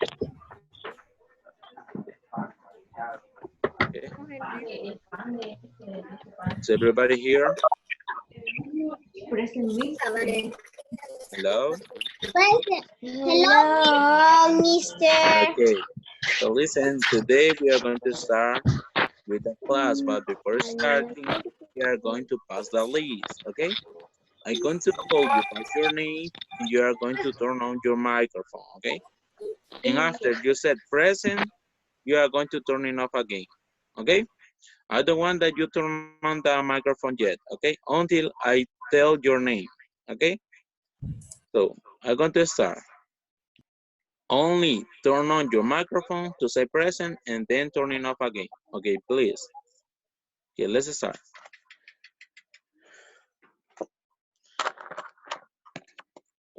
Okay. Is everybody here? Hello? Hello, Mister. Okay. So listen, today we are going to start with the class, but before starting, we are going to pass the list, okay? I'm going to call you by your name, and you are going to turn on your microphone, okay? And after you said present, you are going to turn it off again, okay? I don't want that you turn on the microphone yet, okay? Until I tell your name, okay? So I'm going to start. Only turn on your microphone to say present and then turn it off again. Okay, please. Okay, let's start.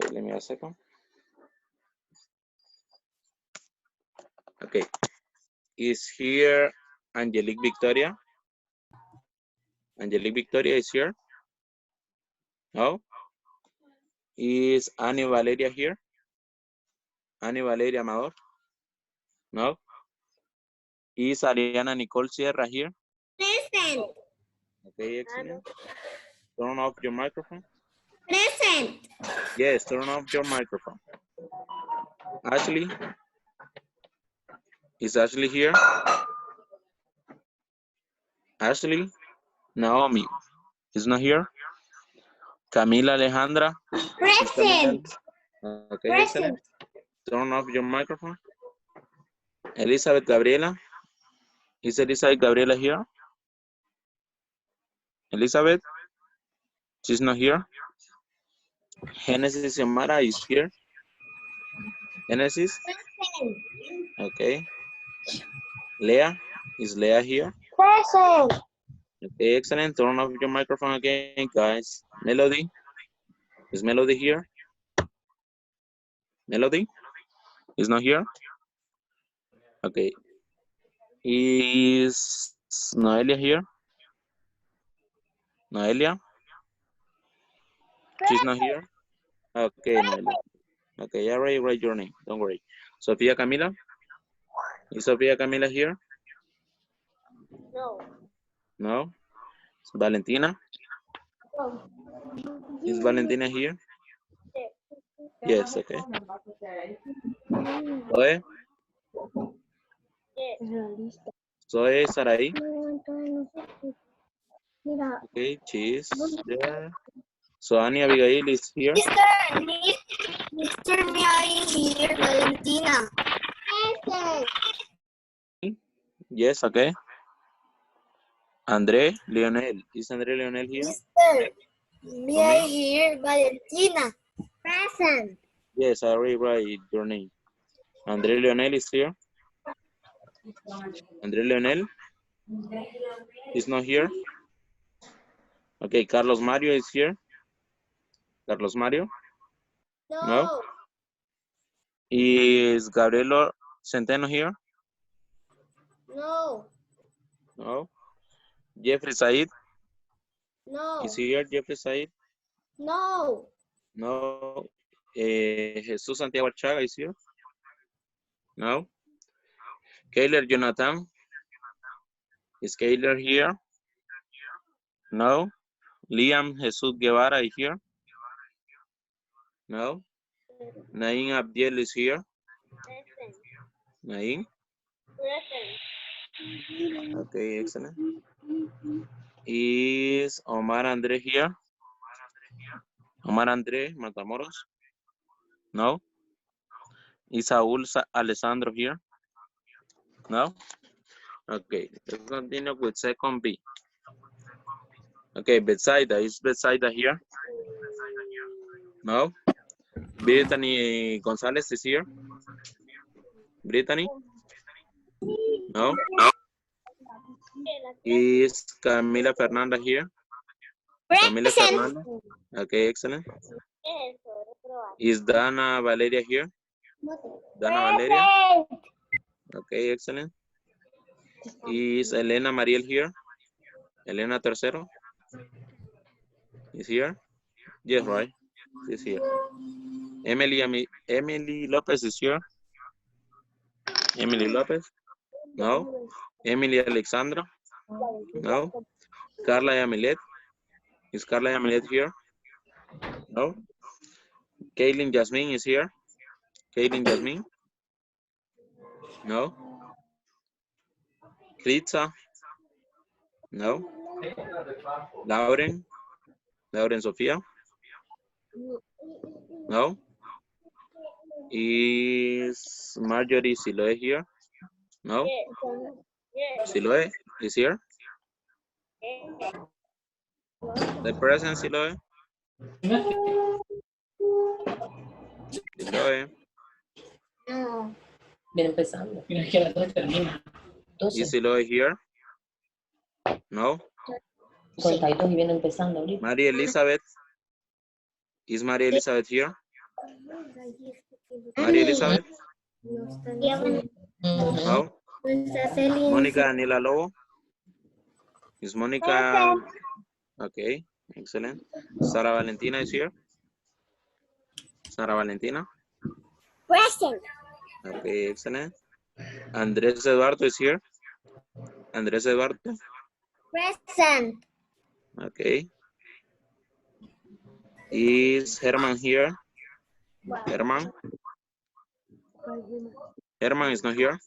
Wait, let me a second. Okay, is here Angelique Victoria? Angelique Victoria is here? No? Is Annie Valeria here? Annie Valeria Amador? No? Is Ariana Nicole Sierra here? Present. Okay, excellent. Turn off your microphone. Present. Yes, turn off your microphone. Ashley? Is Ashley here? Ashley? Naomi is not here? Camila Alejandra? Present. Okay, excellent. Turn off your microphone. Elizabeth Gabriela? Is Elizabeth Gabriela here? Elizabeth? She's not here. Genesis Xiomara is here. Genesis? Present. Okay. Leah? Is Leah here? Present. Okay, excellent. Turn off your microphone again, guys. Melody? Is Melody here? Melody? Is not here? Okay. Is Noelia here? Noelia? She's not here? Okay, Noelia. Okay, I already write your name. Don't worry. Sofia Camila? Is Sofia Camila here? No. No? Valentina? No. Is Valentina here? Yes, okay. Zoe? Zoe Sarai? Okay, she's there. So Annie Abigail is here? Mr. Mary here, Valentina. Present. Yes, okay. Andre Leonel. Is Andre Leonel here? Mr. Mary here, Valentina. Present. Yes, I already write your name. Andre Leonel is here? Andre Leonel is not here? Okay, Carlos Mario is here? Carlos Mario? No? No. Is Gabrielo Centeno here? No. No? Jeffrey Said? No. Is here Jeffrey Said? No. No. Jesus Santiago Archaga is here? No? Kayler Jonathan? Is Kayler here? No? Liam Jesus Guevara is here? No? Naim Abdiel is here? Present. Naim? Present. Okay, excellent. Is Omar Andre here? Omar Andre Matamoros? No? Is Saul Alessandro here? No? Okay, let's continue with second B. Okay, Betsaida. Is Betsaida here? No? Brittany Gonzalez is here? Brittany? No? Is Camila Fernanda here? Camila Fernanda? Okay, excellent. Is Dana Valeria here? Dana Valeria? Okay, excellent. Is Elena Mariel here? Elena Tercero? Is here? Yes, right. She's here. Emily Lopez is here? Emily Lopez? No. Emily Alexandra? No. Carla Yamilet? Is Carla Yamilet here? No. Kaylin Jasmine is here? Kaylin Jasmine? No. Ritza? No. Lauren? Lauren Sofia? No. Is Marjorie Siloe here? No. Yes. Siloe is here? The present Siloe? Siloe. No. Viene empezando. Mira, es que a las 2 termina. Is 12. Siloe here? No. 52 y viene empezando ahorita. Maria Elizabeth? Is Maria Elizabeth here? Maria Elizabeth? No. Mónica Daniela Lobo? Is Mónica? Okay, excellent. Sara Valentina is here? Sara Valentina? Present. Okay, excellent. Andrés Eduardo is here? Andrés Eduardo? Present. Okay. Is Herman here? Herman? Herman is not here.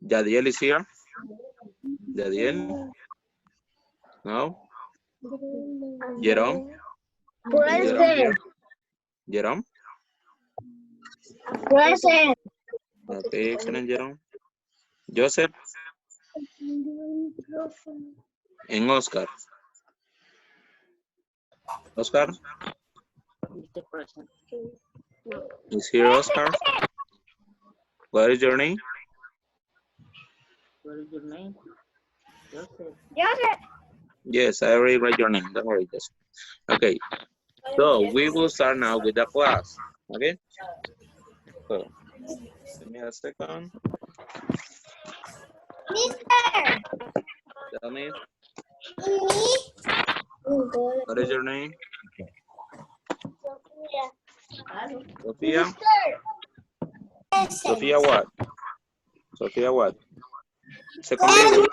Yadiel is here? Yadiel? No. Jerome? Is Jerome here? Jerome? Present. Okay, excellent, Jerome. Joseph and Oscar. Oscar? Is here Oscar? What is your name? What is your name? Joseph. Joseph. Yes, I already read your name. Don't worry, Joseph. Okay, so we will start now with the class. Okay? So, give me a second. Mister. Tell me, Me. what is your name? Sophia? Present. Sophia what? Sophia what? Second B or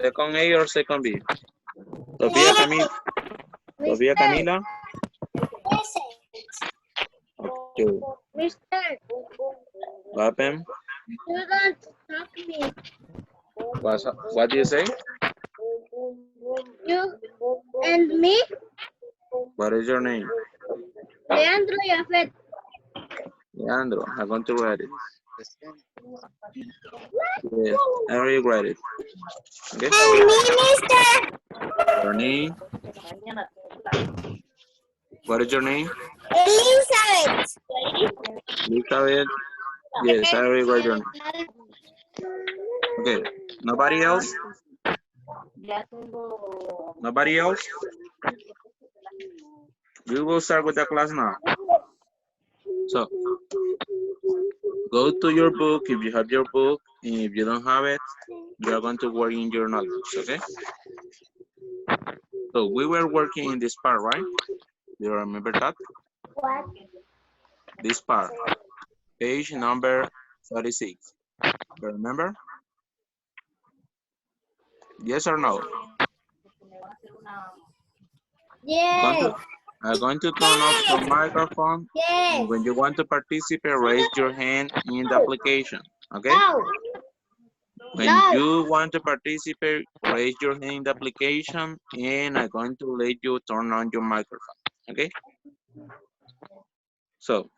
second A or second B? Sophia Camila? Sophia Camila? Present. Okay. Mister. What happened? You don't talk me. What do you say? You and me. What is your name? Leandro Yafet. Leandro. I'm going to write it. Yes, I already write it. Okay. And me, Mister. Your name? What is your name? Elizabeth. Elizabeth. Yes, I already write your name. Okay. Nobody else? Nobody else? We will start with the class now. So, go to your book if you have your book. And if you don't have it, you are going to work in your notebooks, okay? So, we were working in this part, right? Do you remember that? What? This part. Page number 36. Remember? Yes or no? Yes. I'm going to turn off your microphone. Yes. When you want to participate, raise your hand in the application, okay? No. When No. you want to participate, raise your hand in the application, and I'm going to let you turn on your microphone, okay? So,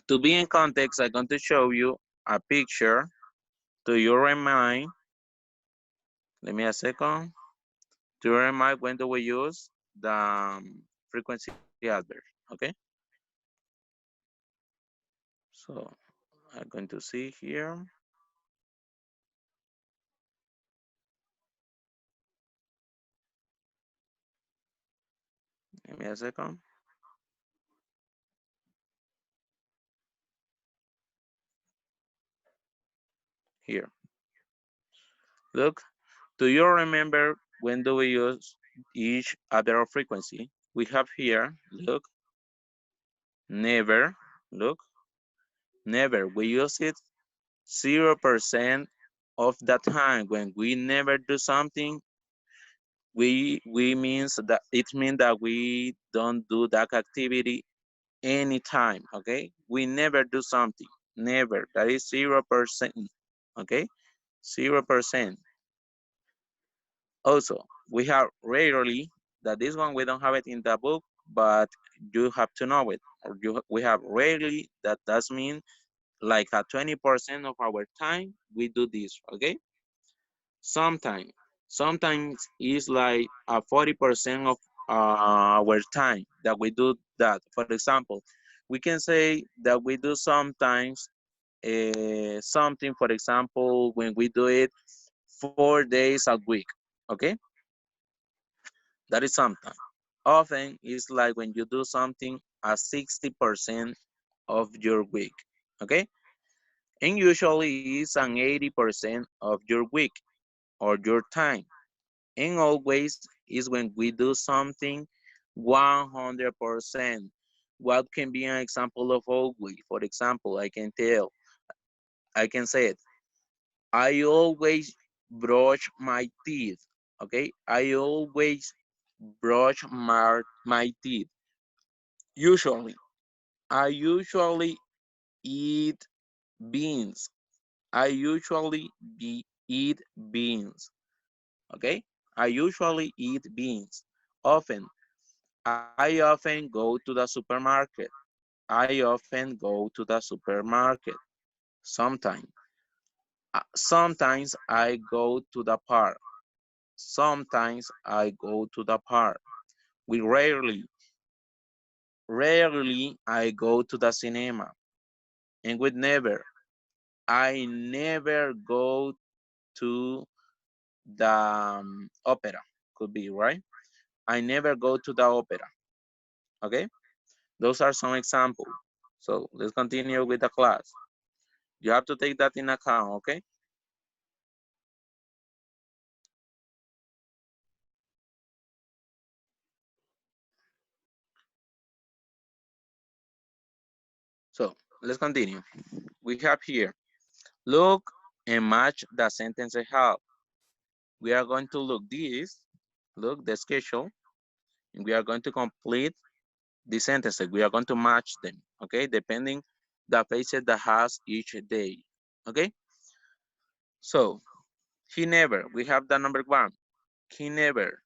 to be in context, I'm going to show you a picture to your remind. Let me a second. To remind when do we use the frequency adverb, okay? So, I'm going to see here. Give me a second. Here. Look, do you remember when do we use each adverb frequency? We have here, look, never, Look, never. We use it 0% of the time. When we never do something, we means that it means that we don't do that activity anytime. Okay, we never do something. Never. That is 0%. Okay, 0%. Also, we have rarely, that this one we don't have it in the book, but you have to know it. Or we have rarely, that does mean like a 20% of our time we do this, okay? Sometimes, sometimes it's like a 40% of our time that we do that. For example, we can say that we do sometimes something, for example, when we do it 4 days a week, okay? That is sometimes. Often it's like when you do something at 60% of your week, okay? And usually it's an 80% of your week or your time. And always is when we do something 100%. What can be an example of always? For example, I can say it. I always brush my teeth, okay? I always brush my teeth. Usually, I usually eat beans. I usually eat beans. Okay? I usually eat beans. Often, I often go to the supermarket. I often go to the supermarket. Sometimes. Sometimes I go to the park. Sometimes I go to the park. We rarely I go to the cinema. And with never, I never go to the opera. Could be, right? I never go to the opera. Okay? Those are some examples. So let's continue with the class. You have to take that in account, okay? So let's continue. We have here, look and match the sentences help. We are going to look the schedule, and we are going to complete the sentences. We are going to match them, okay? Depending the places that has each day, okay? So he never, we have the number one. He never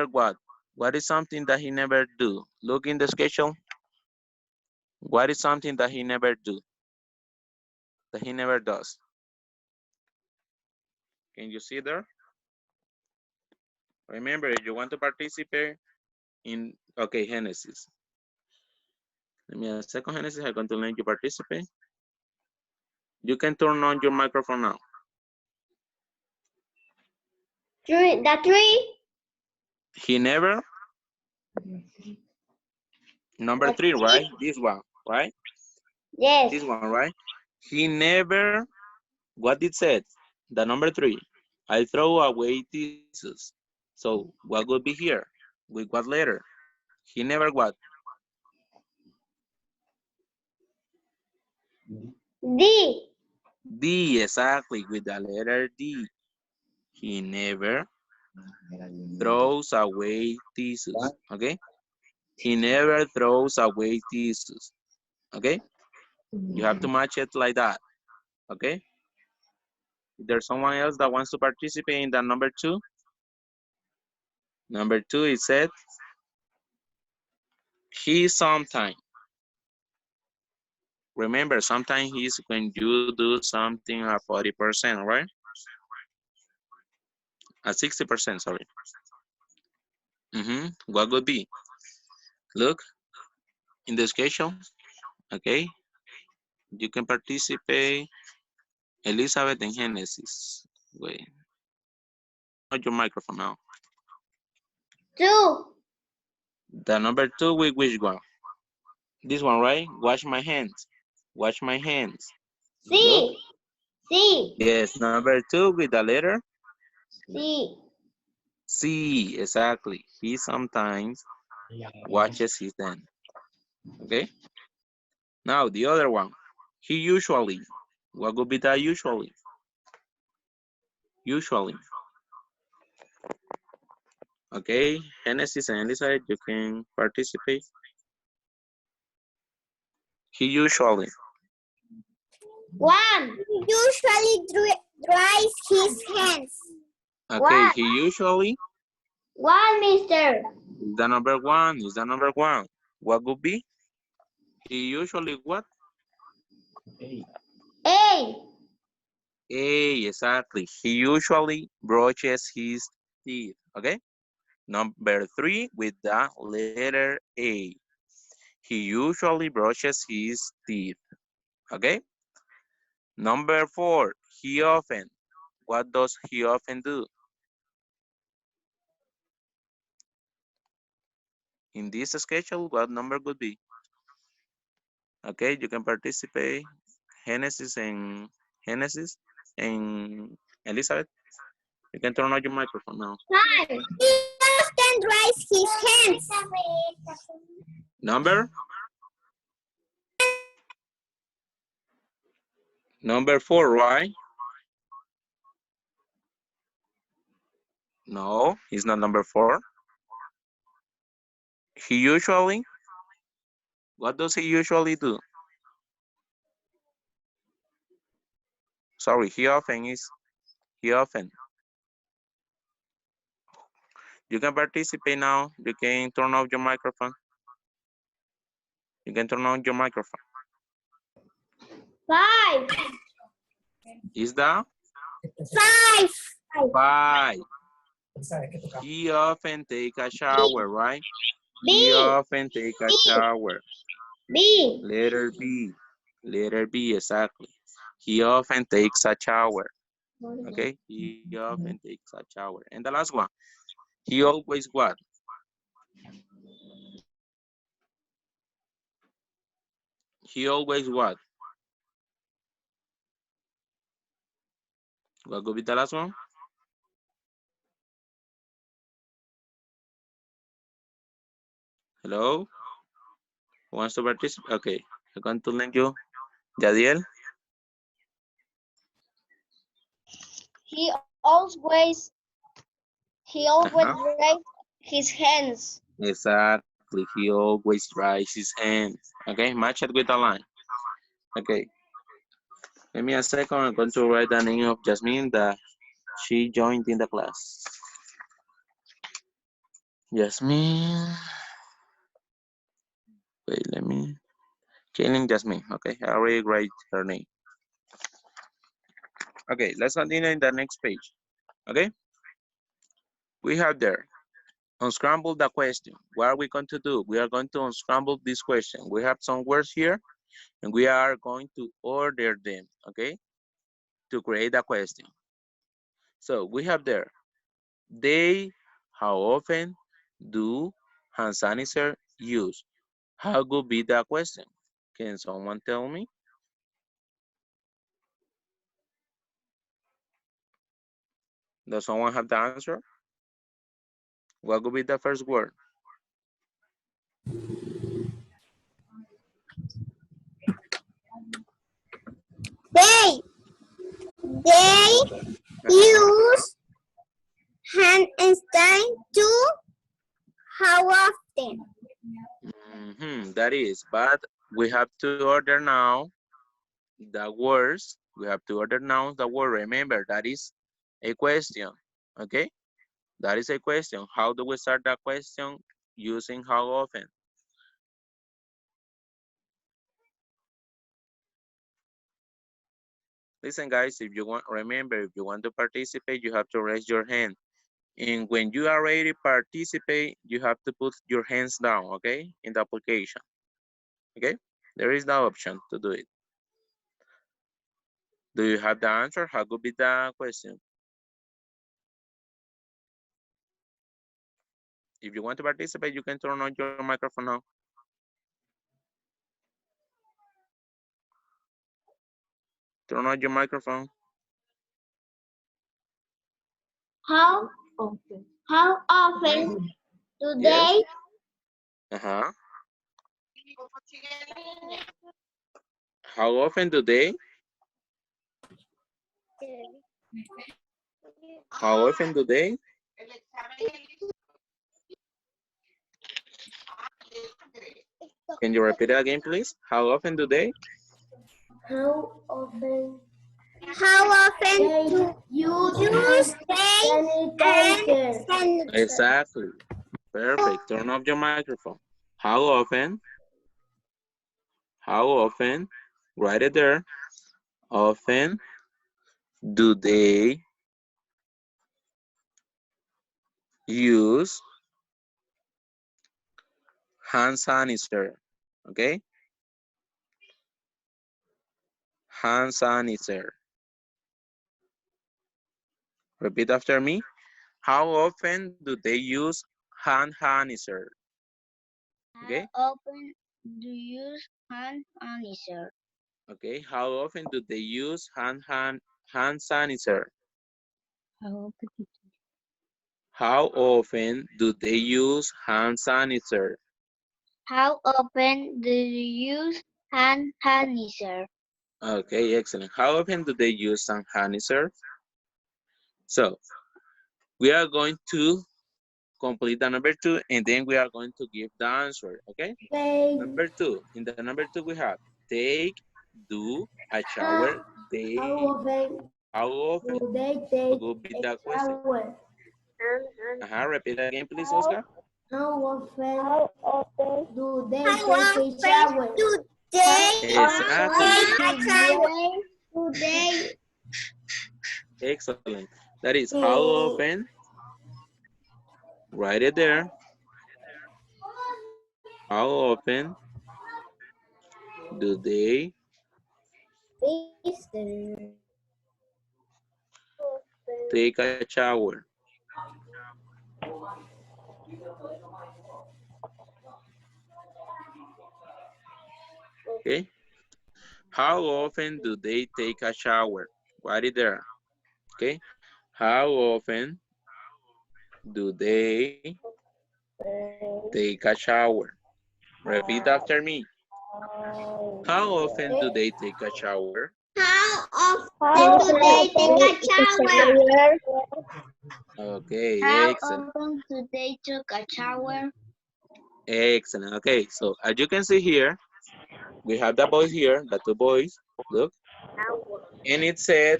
what? What is something that he never do? Look in the schedule. What is something that he never do? That he never does? Can you see there? Remember, if you want to participate in, okay, Genesis. Give me a second, Genesis. I'm going to let you participate. You can turn on your microphone now. The tree. He never, number The 3, right? tree. This one, right? Yes. This one, right? He never, what it said? The number 3. I throw away tissues. So what would be here? With what letter? He never what? D. D, exactly, with the letter D. He never throws away tissues, okay? He never throws away tissues, okay? You have to match it like that, okay? If there's someone else that wants to participate in the number 2, number 2 it said, he sometimes. Remember, sometimes he's when you do something at 40%, right? At 60%, sorry. What would be? Look in the schedule, okay? You can participate. Elizabeth in Genesis. Wait, on your microphone now. 2. The number 2 with which one? This one, right? Wash my hands. Wash my hands. Look. C. C. Yes, number 2 with the letter C. C. Exactly. He sometimes watches his hands. Okay. Now the other one. He usually. What would be that usually? Usually. Okay, Genesis and Elizabeth, you can participate. He usually. One. Usually dries his hands. Okay, he usually. One, mister. Is the number one? Is the number one? What would be? He usually what? A. A, exactly. He usually brushes his teeth. Okay. Number three with the letter A. He usually brushes his teeth. Okay. Number four, he often. What does he often do? In this schedule, what number would be? Okay, you can participate. Genesis and Elizabeth. You can turn on your microphone now. Five. He often dries his hands. Number? Number four, right? No, it's not number four. He usually, what does he usually do? Sorry, he often is, he often. You can participate now. You can turn off your microphone. You can turn on your microphone. Five. Is that? Five. Five. He often take a shower, right? He often take a shower. B. Letter B. Letter B, exactly. He often takes a shower. Okay? He often takes a shower. And the last one. He always what? He always what? What could be the last one? Hello? Who wants to participate? Okay. I'm going to lend you. Yadiel? He always dries his hands. Exactly. He always dries his hands. Okay, match it with a line. Okay. Give me a second. I'm going to write the name of Jasmine that she joined in the class. Jasmine. Wait, let me. Kaylin Jasmine. Okay, I already write her name. Okay, let's continue in the next page. Okay. We have there. Unscramble the question. What are we going to do? We are going to unscramble this question. We have some words here and we are going to order them, okay, to create a question. So we have there, they, how often do hand sanitizer use? How would be the question? Can someone tell me? Does someone have the answer? What would be the first word? They use hand sanitizer to how often? That is, but we have to order now the words. We have to order now the word. Remember, that is a question, okay? That is a question. How do we start that question? Using how often? Listen, guys, if you want, remember, if you want to participate, you have to raise your hand. And when you are ready to participate, you have to put your hands down, okay? In the application, okay? There is the option to do it. Do you have the answer? How could be the question? If you want to participate, you can turn on your microphone now. Turn on your microphone. How often do Yes. they Uh-huh. How often do they? How often do they? Can you repeat it again, please? How often do they? How often do you use sanitizer? Exactly. Perfect. Turn off your microphone. How often? How often? Write it there. Often do they use hand sanitizer? Okay? Hand sanitizer. Repeat after me. How often do they use hand sanitizer? Okay? How often do you use hand sanitizer? Okay. How often do they use hand sanitizer? How often do they use hand sanitizer? How often do you use hand sanitizer? Okay, excellent. How often do they use hand sanitizer? So we are going to complete the number 2 and then we are going to give the answer. Okay? Number 2. In the number 2 we have take, do, a shower, they. How often? Do they What take would be a the question? shower? Repeat again, please, Oscar. How often do they take a shower? Do Exactly. they Excellent. That is how often. Write it there. How often do they take a shower? Okay. How often do they take a shower? Write it there. Okay. How often do they take a shower? Repeat after me. How often do they take a shower? How often do they take a shower? Okay, How excellent. often do they take a shower? Excellent. Okay, so as you can see here, we have the boys here, the 2 boys. Look. And it said,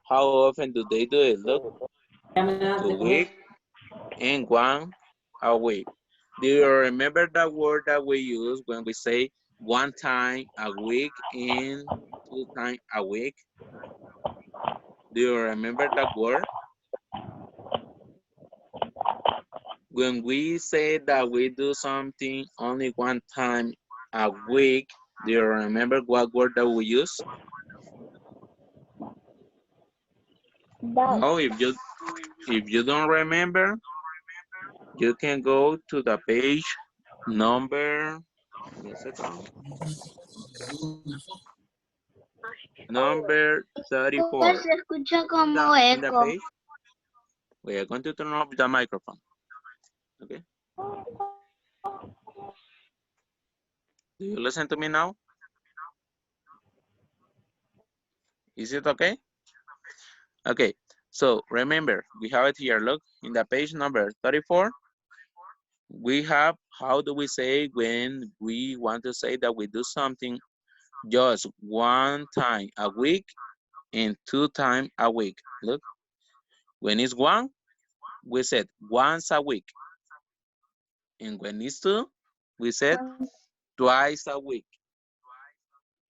how often do they do it? Look, 2 weeks and 1 a week. Do you remember the word that we use when we say 1 time a week and 2 times a week? Do you remember that word? When we say that we do something only 1 time a week, do you remember what word that we use? No, if you don't remember, you can go to the page number, give me a second, number 34. Se escucha como In the eco. page, we are going to turn off the microphone. Okay. Do you listen to me now? Is it okay? Okay. So remember, we have it here. Look, in the page number 34, we have how do we say when we want to say that we do something just 1 time a week and 2 times a week. Look, when it's 1, we said once a week. And when it's 2, we said twice a week.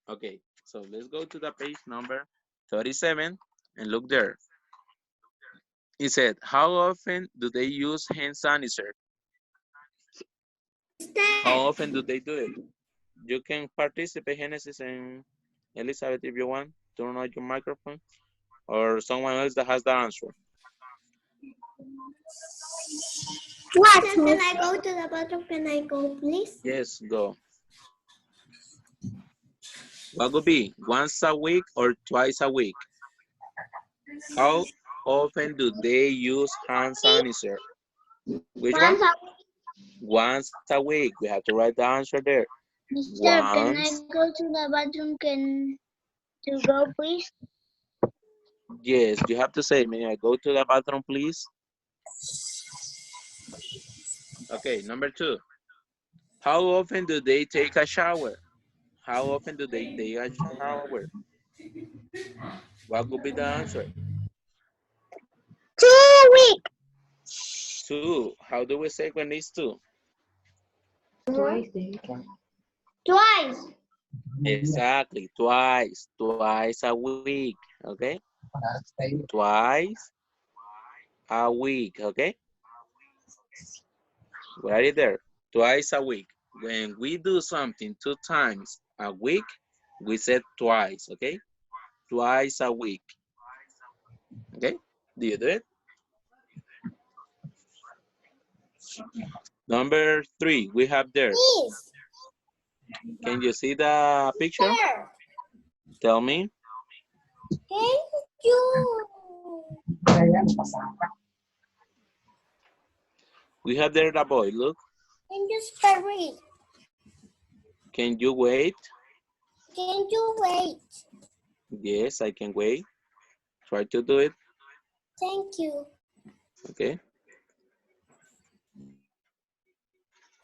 Okay, so let's go to the page number 37 and look there. It said, how often do they use hand sanitizer? How often do they do it? You can participate, Genesis and Elizabeth, if you want. Turn on your microphone. Or someone else that has the answer. What? Can I go to the bottom? Can I go, please? Yes, go. What would be once a week or twice a week? How often do they use hand sanitizer? Which one? Once a week. We have to write the answer there. Mister, can I Once. go to the bathroom? Can you go, please? Yes, you have to say, may I go to the bathroom, please? Okay, number 2. How often do they take a shower? How often do they take a shower? What would be the answer? 2 weeks. 2. How do we say when it's 2? Twice, they can. Twice. Exactly, twice a week, okay? Twice a week, okay? Write it there, twice a week. When we do something 2 times a week, we said twice, okay? Twice a week, okay? Do you do it? Number 3, we have there. Please. Can you see the picture? Sir, Tell me. can you? We have there the boy, look. Can you spare me? Can you wait? Can you wait? Yes, I can wait. Try to do it, Thank you. okay?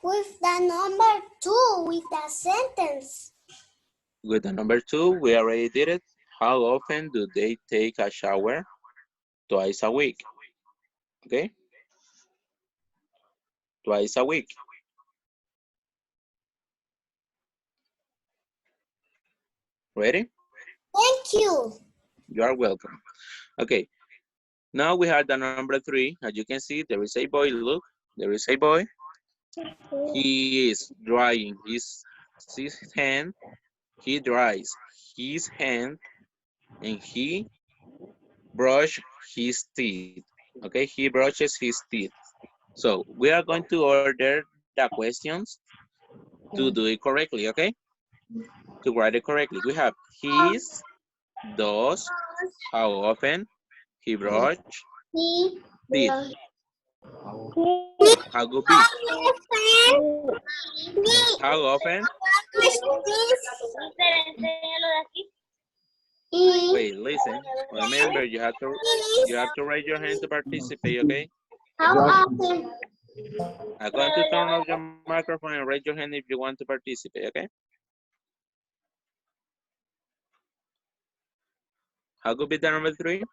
With the number 2, with the sentence. With the number 2, we already did it. How often do they take a shower? Twice a week, okay? Twice a week. Ready? Thank you. You are welcome. Okay, now we have the number 3. As you can see, there is a boy, look. There is a boy. He is drying his hand. He dries his hand and he brush his teeth. Okay, he brushes his teeth. So we are going to order the questions to do it correctly, okay? To write it correctly. We have his, does, how often, he brush He teeth. will. How could be? How often? Wait, listen. Remember, you have to raise your hand to participate, okay? How often? I'm going to turn off your microphone and raise your hand if you want to participate, okay? How could be the number 3?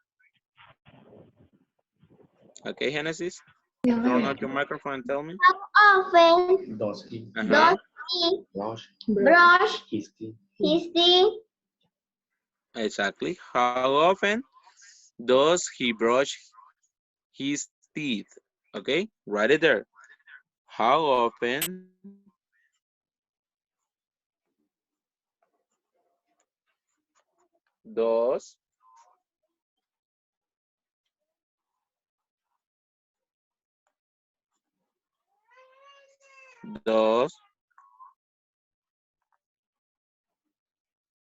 Okay, Genesis. Turn off your microphone and tell me. How often Does he does he brush his teeth? his teeth? Exactly. How often does he brush his teeth? Okay, write it there. How often does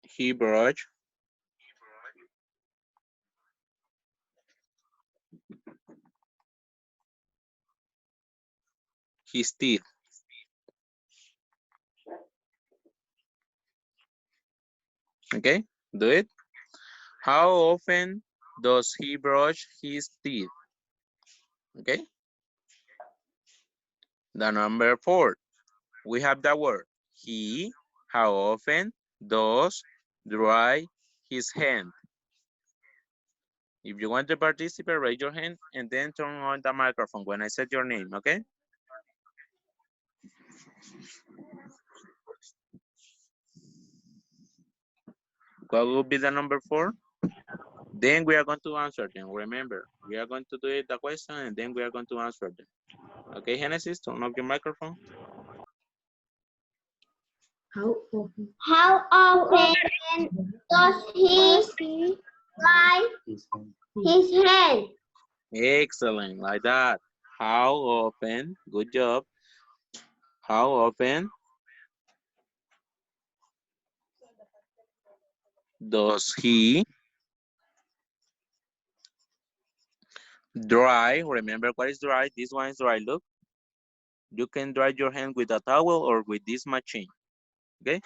he brush his teeth? Okay, do it. How often does he brush his teeth? Okay. The number 4, we have the word he. How often does dry his hand? If you want to participate, raise your hand and then turn on the microphone when I said your name, okay? What will be the number 4? Then we are going to answer them. Remember, we are going to do it the question and then we are going to answer them. Okay, Genesis, turn off your microphone. How often? How often does he dry His hand. his hand? Excellent, like that. How often, good job. How often does he dry? Remember what is dry? This one is dry, look. You can dry your hand with a towel or with this machine. Okay.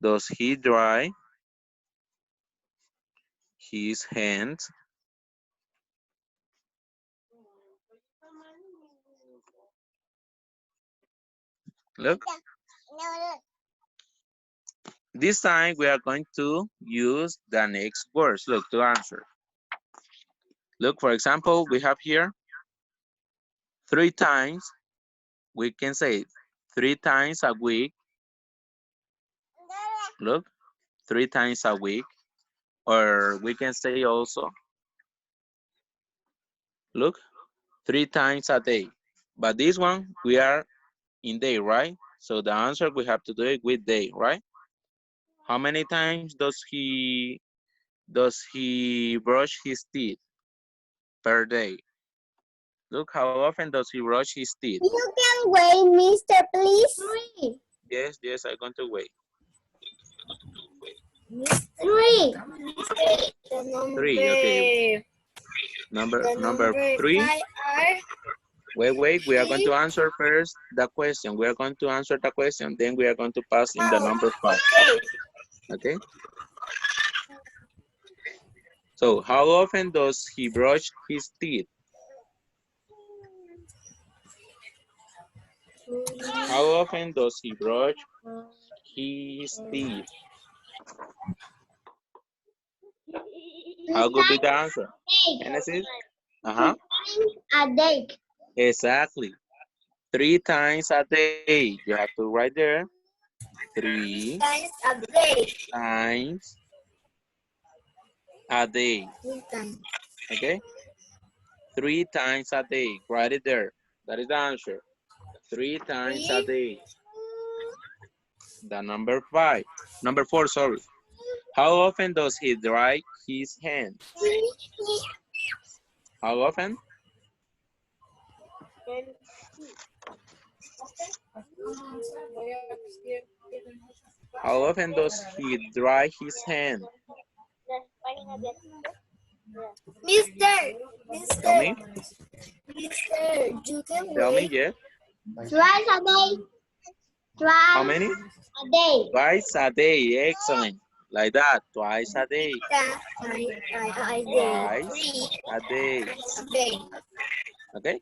Does he dry his hands? Look, this time we are going to use the next words. Look, to answer. Look, for example, we have here 3 times. We can say 3 times a week. Look, 3 times a week. Or we can say also, look, 3 times a day. But this one, we are in day, right? So the answer, we have to do it with day, right? How many times does he brush his teeth per day? Look, how often does he brush his teeth? You can wait, mister, please. Yes, I'm going to wait. 3. 3, okay. Number 3. Wait, we are going to answer first the question. We are going to answer the question, then we are going to pass in the number 5. Okay? So, how often does he brush his teeth? How often does he brush his teeth? How could be the answer? Genesis? A day. Exactly. 3 times a day. You have to write there. 3 Times a day. times a day. Okay? 3 times a day. Write it there. That is the answer. 3 times a day. The number 5. Number 4, sorry. How often does he dry his hands? How often? How often does he dry his hands? Mister, Tell me. you can Tell me, wait. yes. Twice a day. How Twice many? a day. Twice a day. Excellent. Like that. Twice a day. Twice a day. Okay?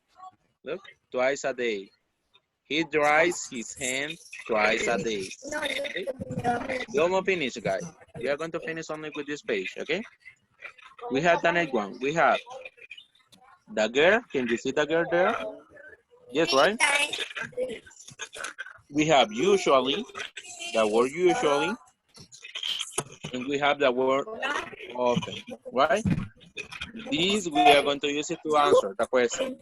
Look. Twice a day. He dries his hands twice a day. Okay? We almost finished, guys. We are going to finish only with this page, okay? We have the next one. We have the girl. Can you see the girl there? Yes, right? We have usually, the word usually, and we have the word often, right? These we are going to use it to answer the question.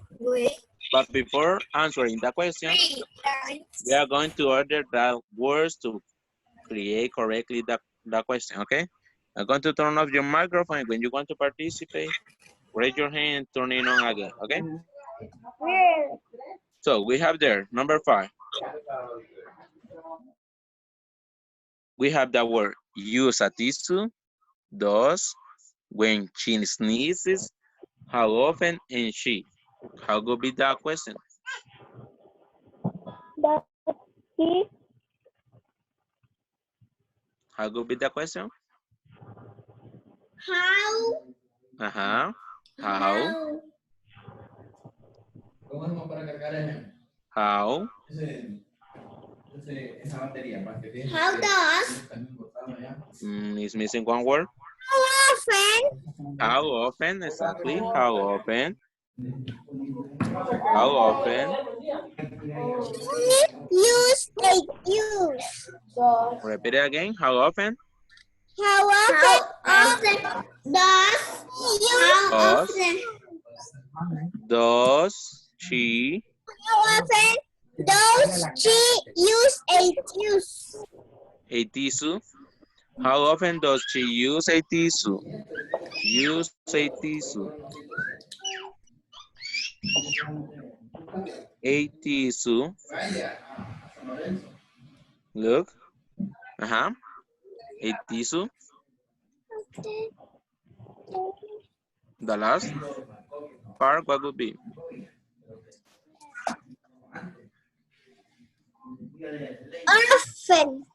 But before answering the question, we are going to order the words to create correctly the question, okay? I'm going to turn off your microphone. When you want to participate, raise your hand, turn it on again, okay? So we have there, number 5. We have the word use a tissue, does, when she sneezes, how often, and she. How could be that question? How could be the question? How? Uh-huh. How? How? How does? Is missing one word. How often? How often, exactly. How often? How often? Use a use. Repeat it again. How often? How often does you Does, does she how often does she use a use? a tissue? How often does she use a tissue? Use a tissue. A tissue. Look. Uh-huh. A tissue. The last part, what would be? Often.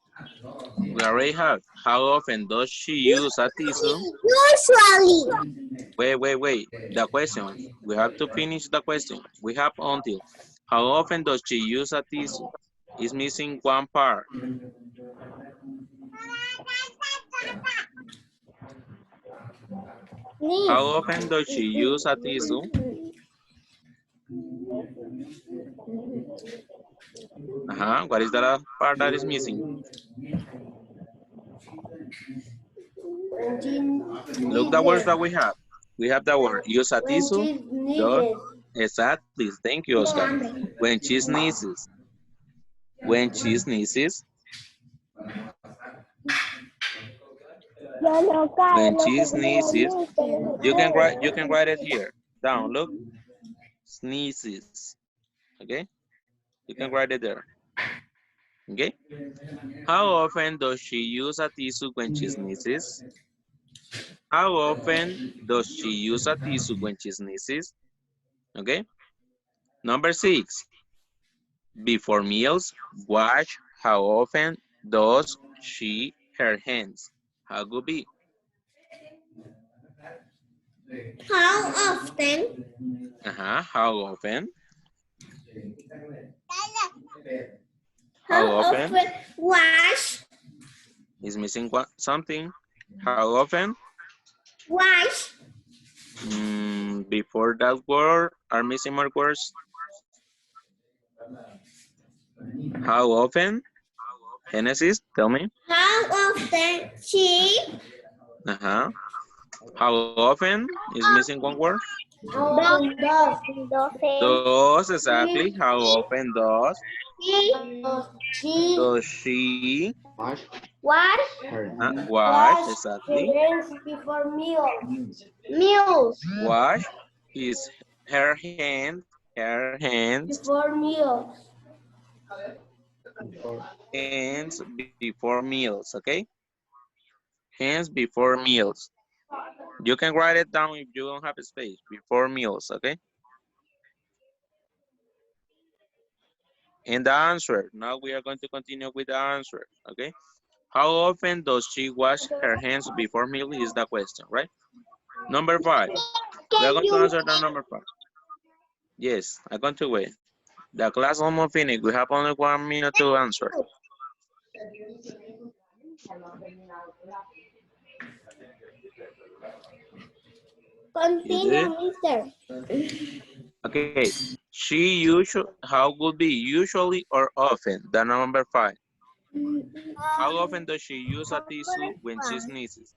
We already have. How often does she use a tissue? Usually. Wait. The question. We have to finish the question. We have until. How often does she use a tissue? It's missing one part. How often does she use a tissue? What is the part that is missing? Look the words that we have. We have the word use a tissue. Exactly. Thank you, Oscar. When she sneezes. When she sneezes. When she sneezes. You can write it here. Down. Look. Sneezes. Okay. You can write it there. Okay. How often does she use a tissue when she sneezes? How often does she use a tissue when she sneezes? Okay. Number 6. Before meals, wash. How often does she her hands? How could be? How often? How often? How often wash? Is missing something? How often? Wash. Before that word, are missing more words? How often? Genesis, tell me. How often she? How often is missing one word? Does, exactly. How often does she Wash wash, exactly. Before meals. Wash her hands Before meals. hands before meals, okay? Hands before meals. You can write it down if you don't have space. Before meals, okay? And the answer. Now we are going to continue with the answer, okay? How often does she wash her hands before meal is the question, right? Number 5. We are going to answer the number 5. Yes, I'm going to wait. The class almost finished. We have only 1 minute to answer. Continue, mister. Okay. She usually, how would be usually or often? The number 5. How often does she use a tissue when she sneezes?